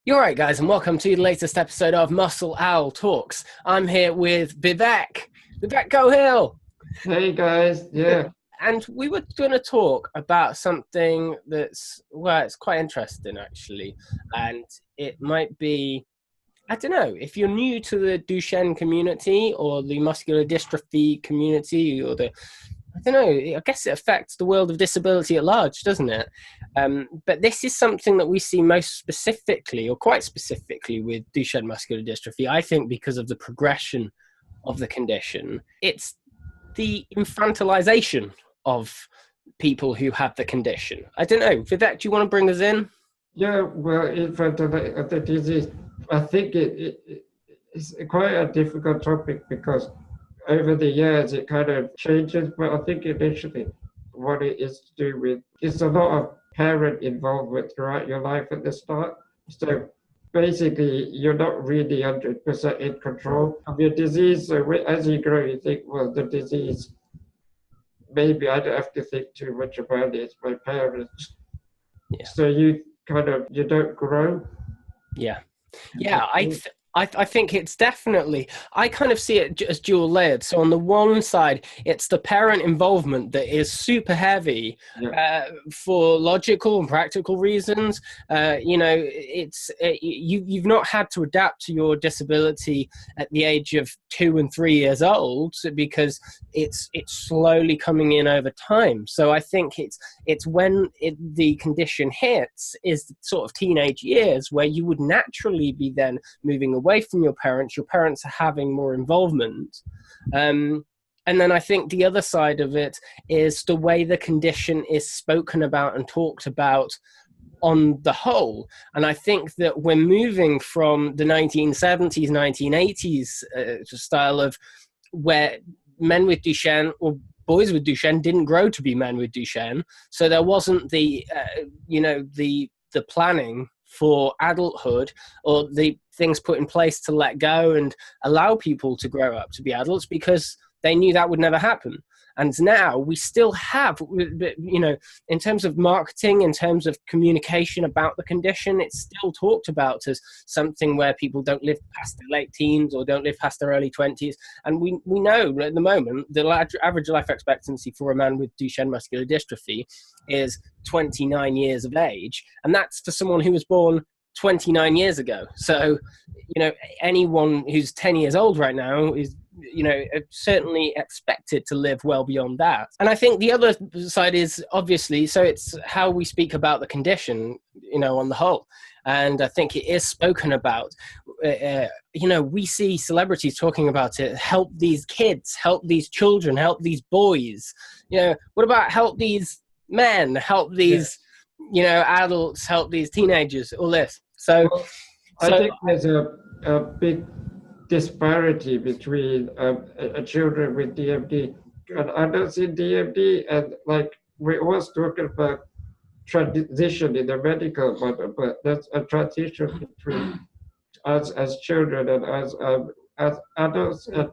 You're right, guys, and welcome to the latest episode of Muscle Owl Talks. I'm here with Vivek. Vivek, go Hill! Hey guys, yeah, And we were going to talk about something it's quite interesting, actually. And it might be, I don't know, if you're new to the Duchenne community or the muscular dystrophy community I don't know, I guess it affects the world of disability at large, doesn't it? But this is something that we see most specifically, or quite specifically, with Duchenne muscular dystrophy, I think because of the progression of the condition. It's the infantilization of people who have the condition. I don't know, Vivek, do you want to bring us in? yeah. Well, in fact, the disease, I think it's quite a difficult topic because over the years it kind of changes. But I think initially, what it is to do with it's a lot of parent involvement throughout your life at the start. So basically, you're not really 100% in control of your disease. So as you grow, you think, well, the disease. Maybe I don't have to think too much about it. It's my parents. Yeah. So you don't grow. Yeah. Yeah, I think it's definitely, I kind of see it as dual layered. So on the one side, it's the parent involvement that is super heavy for logical and practical reasons. You've not had to adapt to your disability at the age of 2 and 3 years old because it's slowly coming in over time. So I think it's when the condition hits is the sort of teenage years where you would naturally be then moving away from your parents are having more involvement. And then I think the other side of it is the way the condition is spoken about and talked about on the whole. And I think that we're moving from the 1970s, 1980s style of where men with Duchenne or boys with Duchenne didn't grow to be men with Duchenne. So there wasn't the planning for adulthood or the things put in place to let go and allow people to grow up to be adults because they knew that would never happen. And now we still have, in terms of marketing, in terms of communication about the condition, it's still talked about as something where people don't live past their late teens or don't live past their early 20s. And we know at the moment the average life expectancy for a man with Duchenne muscular dystrophy is 29 years of age. And that's for someone who was born 29 years ago. So, anyone who's 10 years old right now is certainly expected to live well beyond that. And I think the other side is obviously, so it's how we speak about the condition, on the whole. And I think it is spoken about. We see celebrities talking about it. Help these kids, help these children, help these boys. What about help these men, help these, adults, help these teenagers, all this. So I think there's a big disparity between children with DMD and adults in DMD, and we always talking about transition in the medical model, but that's a transition between us as children and us as adults. And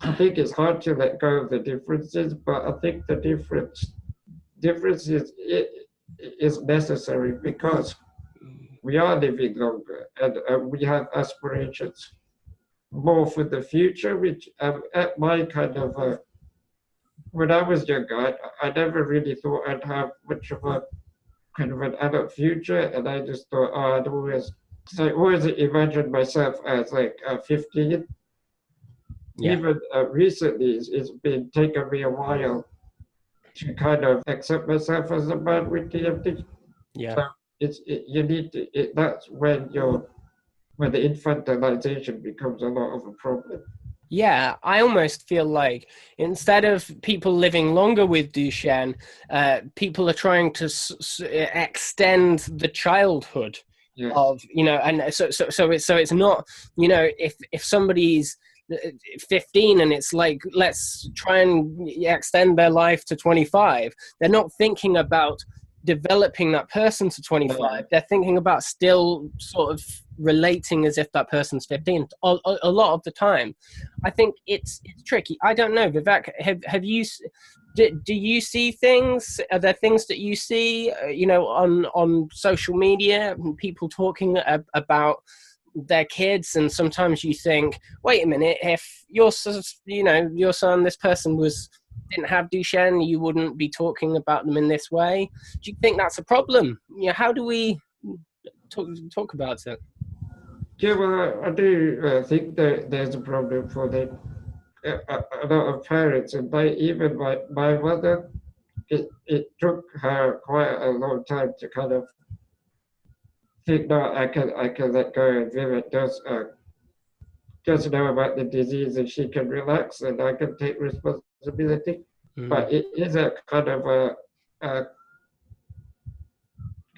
I think it's hard to let go of the differences, but I think the difference is necessary because we are living longer and we have aspirations more for the future, which at my when I was younger, I never really thought I'd have much of a kind of an adult future, and I just thought, I'd always imagined myself as 15. Yeah. Even recently, it's been taking me a while to kind of accept myself as a man with DMD. Yeah. So that's when the infantilization becomes a lot of a problem. Yeah, I almost feel like instead of people living longer with Duchenne, people are trying to extend the childhood of, and so it's not, if somebody's 15 and it's like, let's try and extend their life to 25, they're not thinking about developing that person to 25. They're thinking about still sort of relating as if that person's 15 a lot of the time. I think it's tricky. I don't know, Vivek, have you do you see things? Are there things that you see, on social media, people talking about their kids, and sometimes you think, wait a minute, if your son, this person didn't have Duchenne, you wouldn't be talking about them in this way. Do you think that's a problem? How do we talk about it? Yeah, well, I do think that there's a problem for a lot of parents, and even my mother, it took her quite a long time to kind of think, no, I can let go, and Vivek does know about the disease, and she can relax, and I can take responsibility. But it is a kind of a,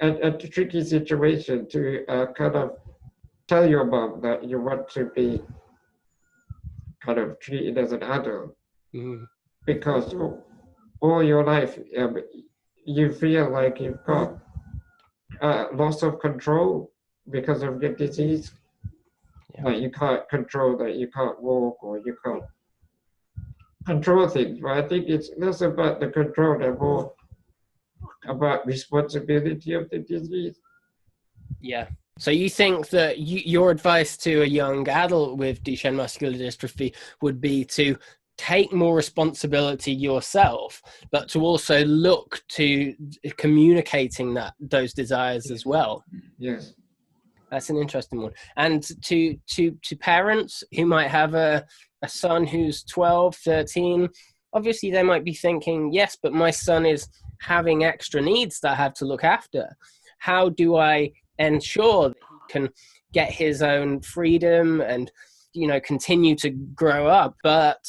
a tricky situation to kind of tell your mom that you want to be kind of treated as an adult, because all your life you feel like you've got loss of control because of your disease. Like you can't control that, you can't walk, or you can't control things. But I think it's less about the control and more about responsibility of the disease. Yeah. So you think that your advice to a young adult with Duchenne muscular dystrophy would be to take more responsibility yourself, but to also look to communicating those desires as well? Yes. That's an interesting one. And to parents who might have a son who's 12, 13, obviously they might be thinking, yes, but my son is having extra needs that I have to look after. How do I ensure that he can get his own freedom and, continue to grow up? But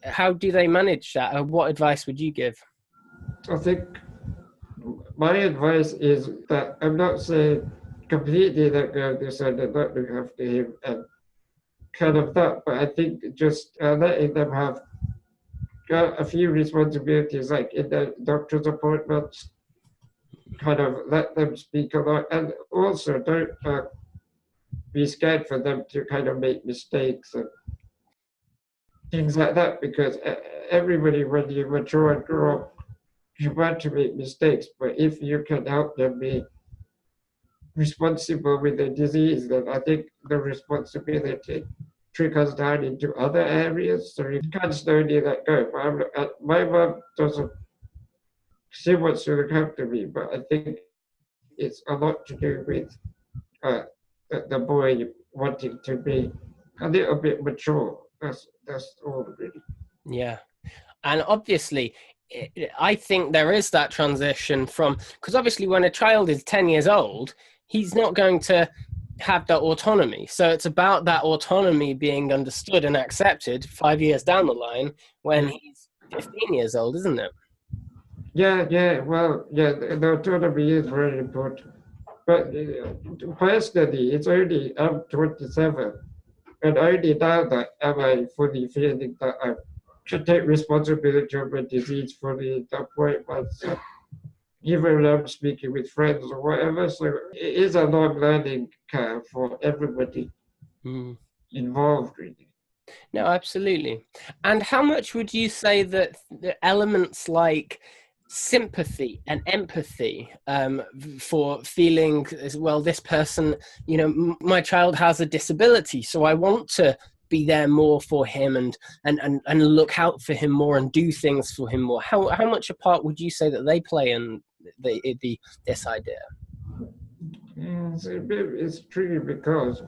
how do they manage that? What advice would you give? I think my advice is that I'm not saying completely let go of this and not look after him and kind of that, but I think just letting them have a few responsibilities, like in the doctor's appointments, kind of let them speak a lot, and also don't be scared for them to kind of make mistakes and things like that, because everybody, when you mature and grow up, you want to make mistakes, but if you can help them be responsible with the disease, then I think the responsibility trickles down into other areas, so you can slowly let go. My mom doesn't, she wants to look after me, but I think it's a lot to do with uh, the boy wanting to be a little bit mature. That's all really. Yeah. And obviously, I think there is that transition from, because obviously when a child is 10 years old, he's not going to have that autonomy. So it's about that autonomy being understood and accepted 5 years down the line when he's 15 years old, isn't it? Yeah. Well, yeah, the autonomy is very important. But personally, it's only I'm 27, and only now that am I fully feeling that I should take responsibility of my disease fully at that point myself, even when I'm speaking with friends or whatever. So it is a long learning curve for everybody involved, really. No, absolutely. And how much would you say that the elements like sympathy and empathy for feeling as well, this person, my child has a disability, so I want to be there more for him and look out for him more and do things for him more. How much a part would you say that they play in this idea? It's tricky because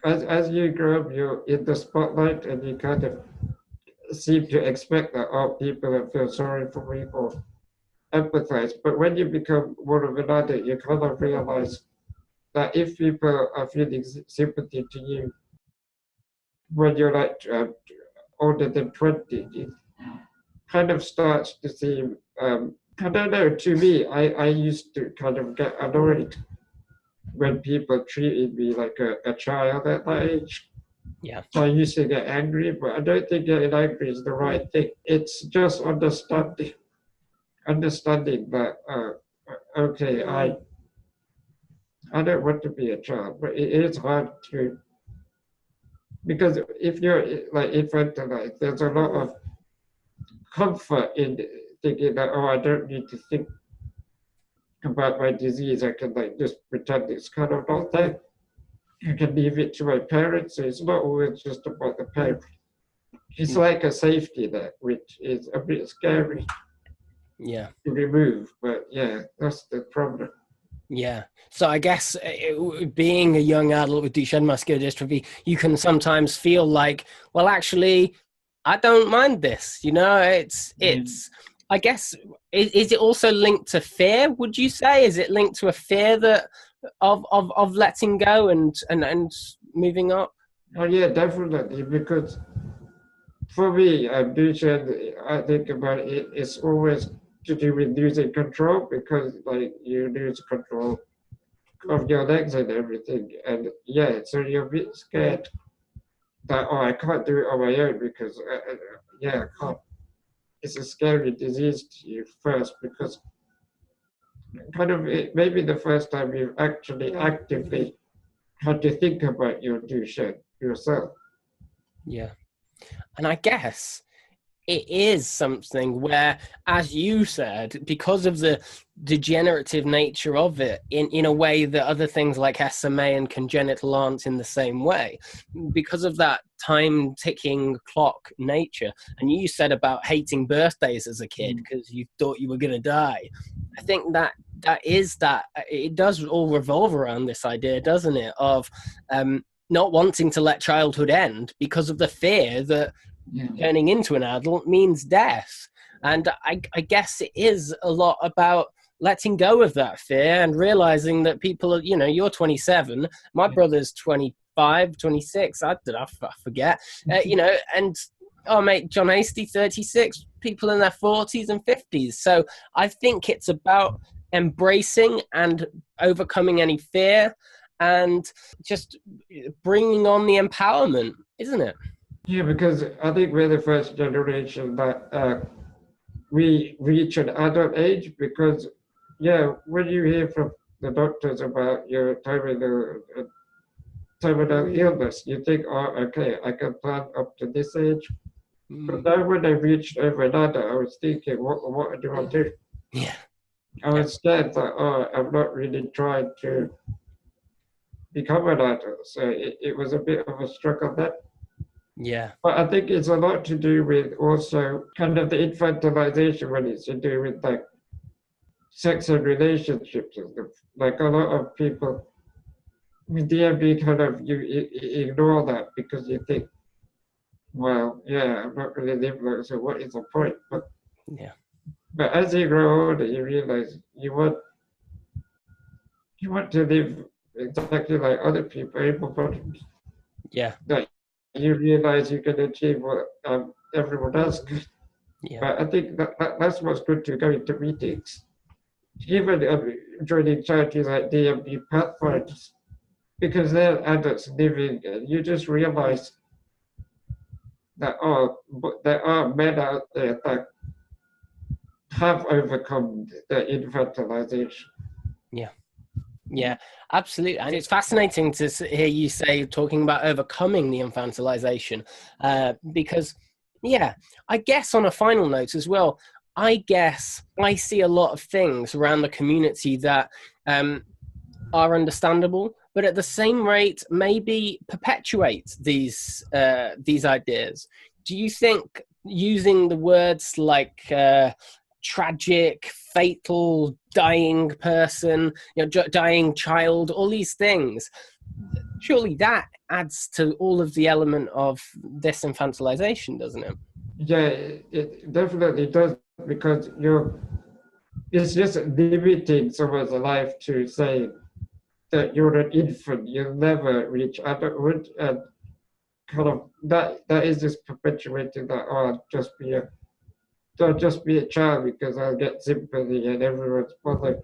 as you grow up, you're in the spotlight, and you kind of seem to expect that all people will feel sorry for me or empathize. But when you become more of an adult, you kind of realize that if people are feeling sympathy to you when you're like older than 20, it kind of starts to seem, I don't know, to me, I used to kind of get annoyed when people treated me like a child at that age. Yeah. So I used to get angry, but I don't think getting angry is the right thing. It's just understanding that okay, I don't want to be a child, but it is hard to, because if you're like infantilized, there's a lot of comfort in thinking that, oh, I don't need to think about my disease. I can like just pretend it's kind of not there. I can leave it to my parents. So it's not always just about the parent. It's like a safety net, which is a bit scary Yeah. to remove. But yeah, that's the problem. Yeah. So I guess being a young adult with Duchenne muscular dystrophy, you can sometimes feel like, well, actually, I don't mind this. You know, it's. I guess is it also linked to fear? Would you say is it linked to a fear that of letting go and moving up? Oh yeah, definitely. Because for me, Duchenne, I think about it, it's always to do with losing control because like you lose control of your legs and everything. And yeah, so you're a bit scared that, oh, I can't do it on my own because, yeah, I can't. It's a scary disease to you first because kind of it may be the first time you've actually actively had to think about your Duchenne yourself. Yeah. And I guess it is something where, as you said, because of the degenerative nature of it, in a way that other things like SMA and congenital aren't in the same way, because of that time ticking clock nature. And you said about hating birthdays as a kid because you thought you were going to die. I think that it does all revolve around this idea, doesn't it, of not wanting to let childhood end because of the fear that turning into an adult means death. And I guess it is a lot about letting go of that fear and realizing that people are, you're 27, my brother's 25, 26, I forget, and mate, John Hasty, 36, people in their 40s and 50s. So I think it's about embracing and overcoming any fear and just bringing on the empowerment, isn't it? Yeah, because I think we're the first generation that we reach an adult age because, yeah, when you hear from the doctors about your terminal illness, you think, oh, okay, I can plan up to this age. But then when I reached over another, I was thinking, what do I do? Yeah. I was scared that, oh, I'm not really trying to become an adult. So it was a bit of a struggle there. Yeah. But I think it's a lot to do with also kind of the infantilization when it's to do with like sex and relationships and stuff. Like a lot of people with DMD kind of you ignore that because you think, well, yeah, I'm not really living like so what is the point? But as you grow older you realize you want to live exactly like other people, able-bodied. Yeah. That you realize you can achieve what everyone else can. Yeah. But I think that's what's good to go into meetings. Even joining charities like DMD Pathfinders, because they're adults living, and you just realize that, there are men out there that have overcome the infantilization. Yeah. Yeah, absolutely. And it's fascinating to hear you say, talking about overcoming the infantilization, because, yeah, I guess on a final note as well, I guess I see a lot of things around the community that are understandable, but at the same rate, maybe perpetuate these ideas. Do you think using the words like tragic, fatal, dying person, dying child, all these things, surely that adds to all of the element of this infantilization, doesn't it? Yeah, it definitely does, because it's just limiting someone's life to say that you're an infant, you'll never reach adulthood, and kind of that is just perpetuating that, oh, don't just be a child because I'll get sympathy and everyone's bothered.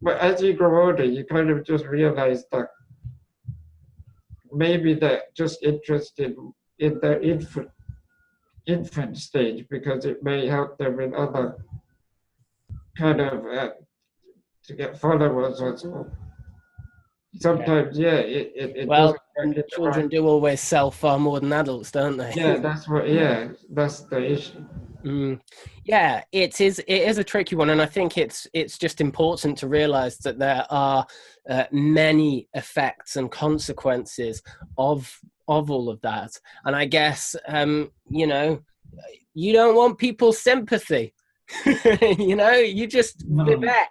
But as you grow older, you kind of just realize that maybe they're just interested in their infant stage because it may help them in other kind of to get followers or so. Sometimes, yeah, it Well, doesn't children do always sell far more than adults, don't they? Yeah, that's the issue. Yeah, it is. It is a tricky one, and I think it's just important to realize that there are many effects and consequences of all of that. And I guess you know, you don't want people's sympathy. You know, you just No. Vivek,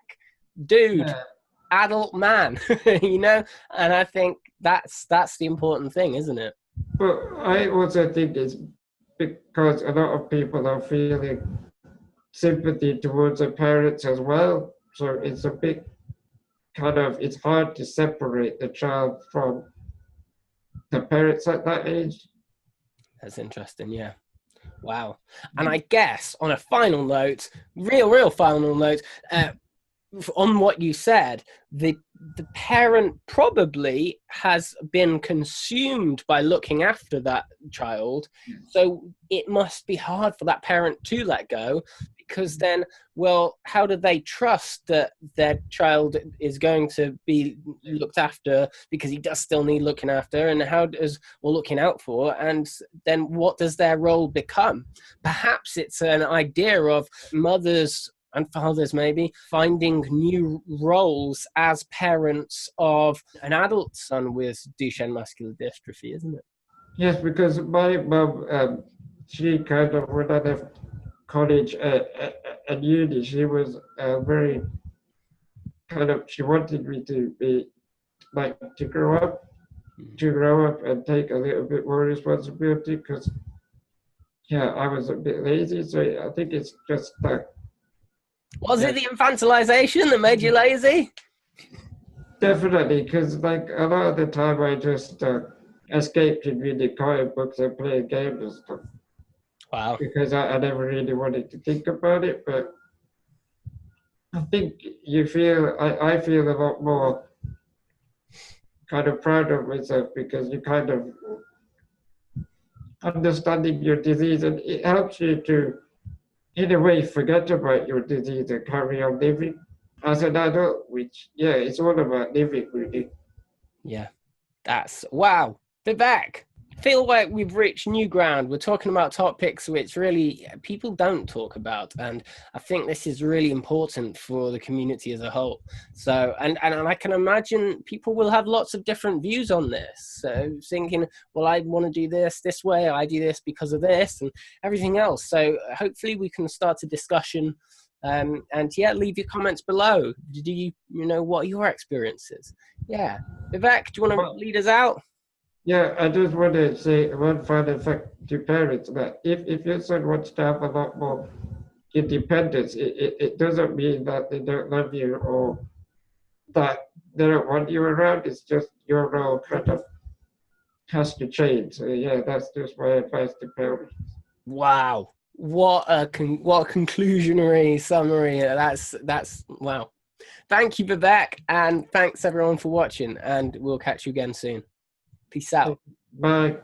dude, Yeah. adult man. You know, and I think that's the important thing, isn't it? But I also think it's because a lot of people are feeling sympathy towards the parents as well. So it's a big kind of, it's hard to separate the child from the parents at that age. That's interesting. Yeah. Wow. And I guess on a final note, real final note, on what you said, the parent probably has been consumed by looking after that child. So it must be hard for that parent to let go, because then, well, how do they trust that their child is going to be looked after, because he does still need looking after, and how does, well, looking out for, and then what does their role become? Perhaps it's an idea of mothers and fathers maybe finding new roles as parents of an adult son with Duchenne muscular dystrophy, isn't it? Yes, because my mom, she kind of, when I left college and uni, she was very kind of, she wanted me to be like to grow up and take a little bit more responsibility because, yeah, I was a bit lazy. So I think it's just like, Was yeah, it the infantilization that made you lazy? definitely, because like a lot of the time I just escaped in reading comic books and playing games and stuff Wow. because I never really wanted to think about it. But I think I feel a lot more kind of proud of myself because you kind of understanding your disease and it helps you to, in a way, forget about your disease and carry on living as an adult, which, yeah, it's all about living, really. Yeah. That's wow. Vivek. I feel like we've reached new ground. We're talking about topics which really people don't talk about, and I think this is really important for the community as a whole. So, and I can imagine people will have lots of different views on this. So, thinking, well, I want to do this way, I do this because of this, and everything else. So, hopefully, we can start a discussion. And yeah, leave your comments below. Do you know what your experience is? Yeah. Vivek, do you want to Well, lead us out? yeah, I just want to say one final fact to parents that if your son wants to have a lot more independence, it doesn't mean that they don't love you or that they don't want you around. It's just your role kind of has to change. So yeah, that's just my advice to parents. Wow. What a conclusionary summary. That's wow. Thank you, Vivek, and thanks everyone for watching, and we'll catch you again soon. Peace out. Bye.